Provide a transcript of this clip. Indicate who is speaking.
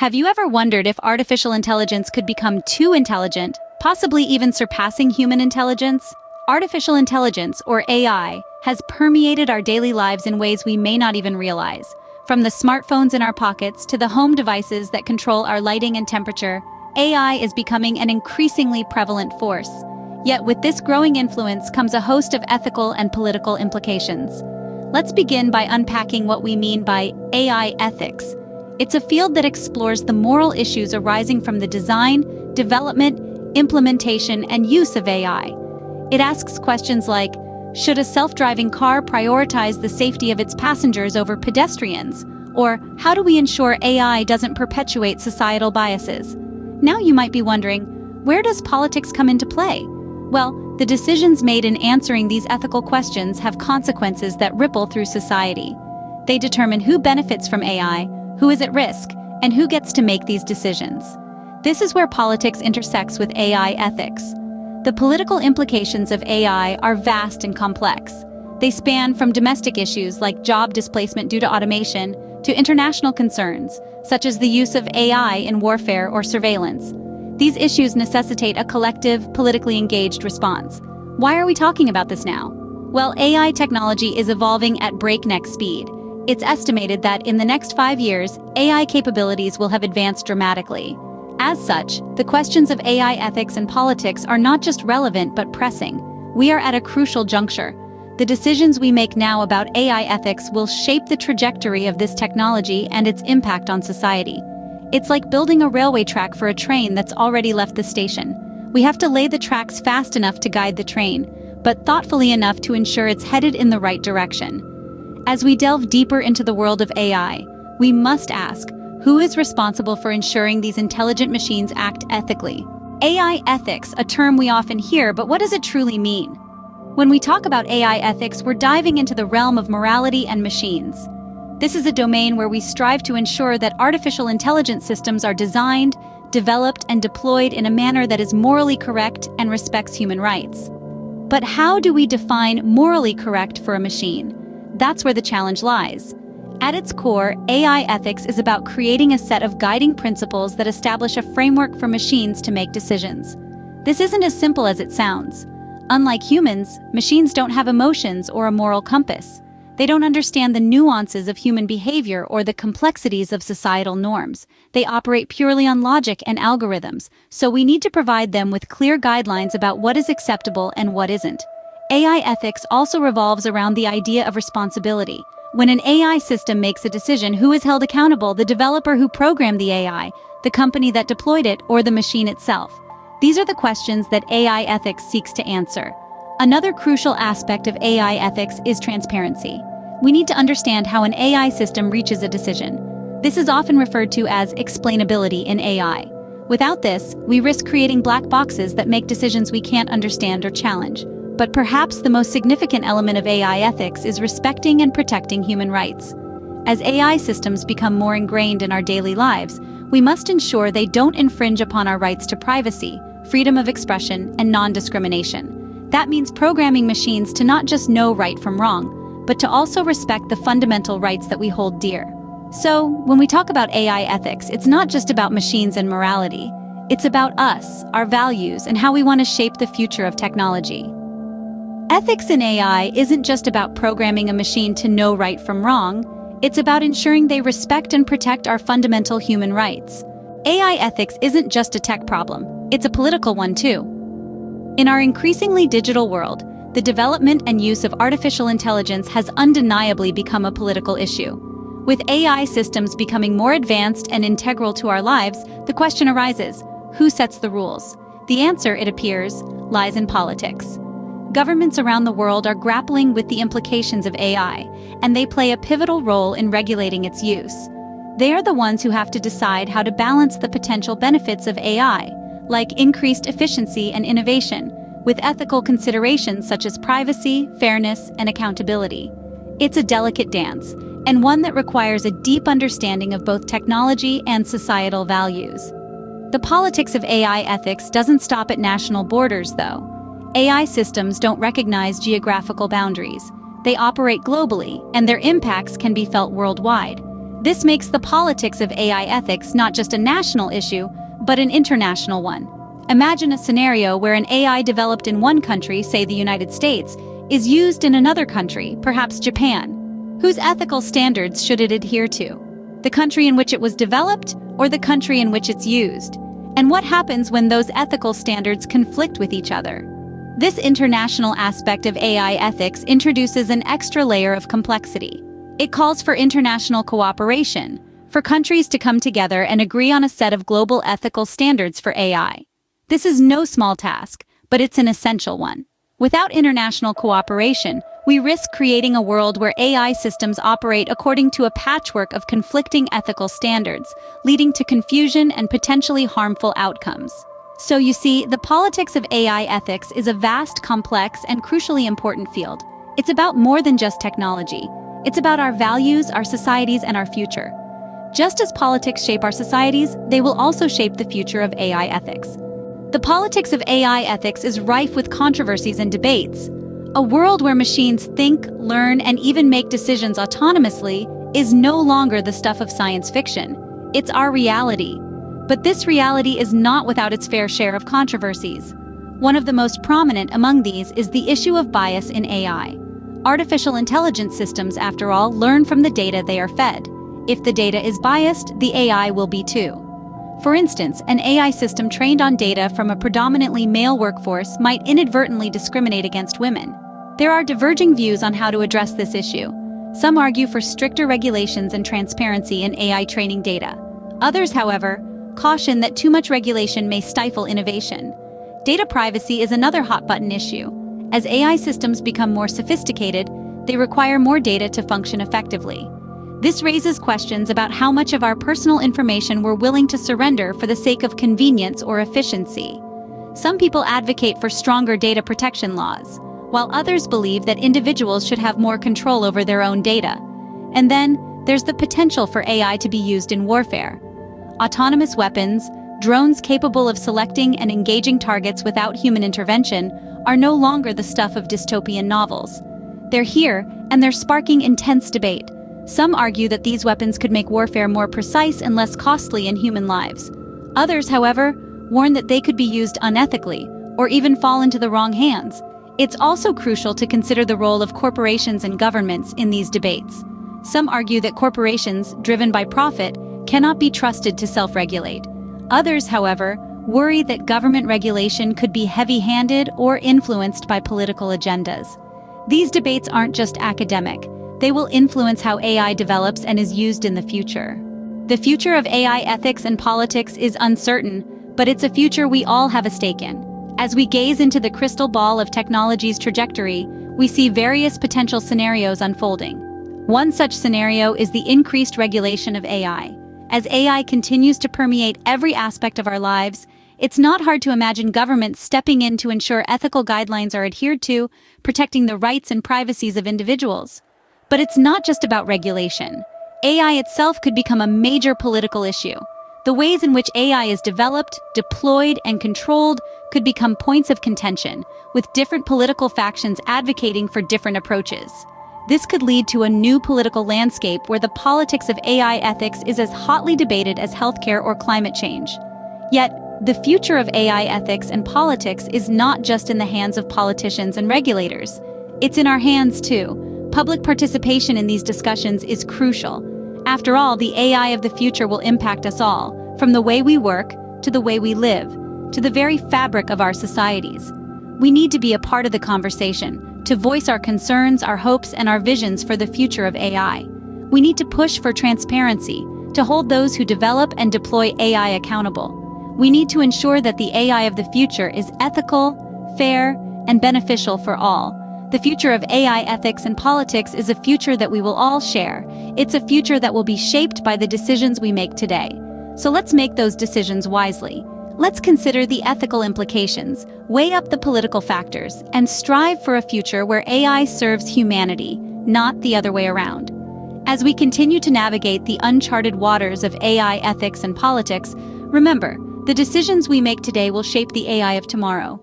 Speaker 1: Have you ever wondered if artificial intelligence could become too intelligent, possibly even surpassing human intelligence? Artificial intelligence, or AI, has permeated our daily lives in ways we may not even realize. From the smartphones in our pockets to the home devices that control our lighting and temperature, AI is becoming an increasingly prevalent force. Yet with this growing influence comes a host of ethical and political implications. Let's begin by unpacking what we mean by AI ethics. It's a field that explores the moral issues arising from the design, development, implementation, and use of AI. It asks questions like, should a self-driving car prioritize the safety of its passengers over pedestrians? Or, how do we ensure AI doesn't perpetuate societal biases? Now you might be wondering, where does politics come into play? Well, the decisions made in answering these ethical questions have consequences that ripple through society. They determine who benefits from AI, who is at risk, and who gets to make these decisions. This is where politics intersects with AI ethics. The political implications of AI are vast and complex. They span from domestic issues like job displacement due to automation to international concerns, such as the use of AI in warfare or surveillance. These issues necessitate a collective, politically engaged response. Why are we talking about this now? Well, AI technology is evolving at breakneck speed. It's estimated that in the next 5 years, AI capabilities will have advanced dramatically. As such, the questions of AI ethics and politics are not just relevant but pressing. We are at a crucial juncture. The decisions we make now about AI ethics will shape the trajectory of this technology and its impact on society. It's like building a railway track for a train that's already left the station. We have to lay the tracks fast enough to guide the train, but thoughtfully enough to ensure it's headed in the right direction. As we delve deeper into the world of AI, we must ask, who is responsible for ensuring these intelligent machines act ethically? AI ethics, a term we often hear, but what does it truly mean? When we talk about AI ethics, we're diving into the realm of morality and machines. This is a domain where we strive to ensure that artificial intelligence systems are designed, developed, and deployed in a manner that is morally correct and respects human rights. But how do we define morally correct for a machine? That's where the challenge lies. At its core, AI ethics is about creating a set of guiding principles that establish a framework for machines to make decisions. This isn't as simple as it sounds. Unlike humans, machines don't have emotions or a moral compass. They don't understand the nuances of human behavior or the complexities of societal norms. They operate purely on logic and algorithms, so we need to provide them with clear guidelines about what is acceptable and what isn't. AI ethics also revolves around the idea of responsibility. When an AI system makes a decision, who is held accountable? The developer who programmed the AI, the company that deployed it, or the machine itself? These are the questions that AI ethics seeks to answer. Another crucial aspect of AI ethics is transparency. We need to understand how an AI system reaches a decision. This is often referred to as explainability in AI. Without this, we risk creating black boxes that make decisions we can't understand or challenge. But perhaps the most significant element of AI ethics is respecting and protecting human rights. As AI systems become more ingrained in our daily lives, we must ensure they don't infringe upon our rights to privacy, freedom of expression, and non-discrimination. That means programming machines to not just know right from wrong, but to also respect the fundamental rights that we hold dear. So, when we talk about AI ethics, it's not just about machines and morality. It's about us, our values, and how we want to shape the future of technology. Ethics in AI isn't just about programming a machine to know right from wrong. It's about ensuring they respect and protect our fundamental human rights. AI ethics isn't just a tech problem, it's a political one too. In our increasingly digital world, the development and use of artificial intelligence has undeniably become a political issue. With AI systems becoming more advanced and integral to our lives, the question arises, who sets the rules? The answer, it appears, lies in politics. Governments around the world are grappling with the implications of AI, and they play a pivotal role in regulating its use. They are the ones who have to decide how to balance the potential benefits of AI, like increased efficiency and innovation, with ethical considerations such as privacy, fairness, and accountability. It's a delicate dance, and one that requires a deep understanding of both technology and societal values. The politics of AI ethics doesn't stop at national borders, though. AI systems don't recognize geographical boundaries. They operate globally, and their impacts can be felt worldwide. This makes the politics of AI ethics not just a national issue, but an international one. Imagine a scenario where an AI developed in one country, say the United States, is used in another country, perhaps Japan. Whose ethical standards should it adhere to? The country in which it was developed, or the country in which it's used? And what happens when those ethical standards conflict with each other? This international aspect of AI ethics introduces an extra layer of complexity. It calls for international cooperation, for countries to come together and agree on a set of global ethical standards for AI. This is no small task, but it's an essential one. Without international cooperation, we risk creating a world where AI systems operate according to a patchwork of conflicting ethical standards, leading to confusion and potentially harmful outcomes. So you see, the politics of AI ethics is a vast, complex, and crucially important field. It's about more than just technology. It's about our values, our societies, and our future. Just as politics shape our societies, they will also shape the future of AI ethics. The politics of AI ethics is rife with controversies and debates. A world where machines think, learn, and even make decisions autonomously is no longer the stuff of science fiction. It's our reality. But this reality is not without its fair share of controversies. One of the most prominent among these is the issue of bias in AI. Artificial intelligence systems, after all, learn from the data they are fed. If the data is biased, the AI will be too. For instance, an AI system trained on data from a predominantly male workforce might inadvertently discriminate against women. There are diverging views on how to address this issue. Some argue for stricter regulations and transparency in AI training data. Others, however, caution that too much regulation may stifle innovation. Data privacy is another hot-button issue. As AI systems become more sophisticated, they require more data to function effectively. This raises questions about how much of our personal information we're willing to surrender for the sake of convenience or efficiency. Some people advocate for stronger data protection laws, while others believe that individuals should have more control over their own data. And then, there's the potential for AI to be used in warfare. Autonomous weapons, drones capable of selecting and engaging targets without human intervention, are no longer the stuff of dystopian novels. They're here, and they're sparking intense debate. Some argue that these weapons could make warfare more precise and less costly in human lives. Others, however, warn that they could be used unethically, or even fall into the wrong hands. It's also crucial to consider the role of corporations and governments in these debates. Some argue that corporations, driven by profit, cannot be trusted to self-regulate. Others, however, worry that government regulation could be heavy-handed or influenced by political agendas. These debates aren't just academic. They will influence how AI develops and is used in the future. The future of AI ethics and politics is uncertain, but it's a future we all have a stake in. As we gaze into the crystal ball of technology's trajectory, we see various potential scenarios unfolding. One such scenario is the increased regulation of AI. As AI continues to permeate every aspect of our lives, it's not hard to imagine governments stepping in to ensure ethical guidelines are adhered to, protecting the rights and privacies of individuals. But it's not just about regulation. AI itself could become a major political issue. The ways in which AI is developed, deployed, and controlled could become points of contention, with different political factions advocating for different approaches. This could lead to a new political landscape where the politics of AI ethics is as hotly debated as healthcare or climate change. Yet, the future of AI ethics and politics is not just in the hands of politicians and regulators. It's in our hands, too. Public participation in these discussions is crucial. After all, the AI of the future will impact us all, from the way we work, to the way we live, to the very fabric of our societies. We need to be a part of the conversation, to voice our concerns, our hopes, and our visions for the future of AI. We need to push for transparency, to hold those who develop and deploy AI accountable. We need to ensure that the AI of the future is ethical, fair, and beneficial for all. The future of AI ethics and politics is a future that we will all share. It's a future that will be shaped by the decisions we make today. So let's make those decisions wisely. Let's consider the ethical implications, weigh up the political factors, and strive for a future where AI serves humanity, not the other way around. As we continue to navigate the uncharted waters of AI ethics and politics, remember, the decisions we make today will shape the AI of tomorrow.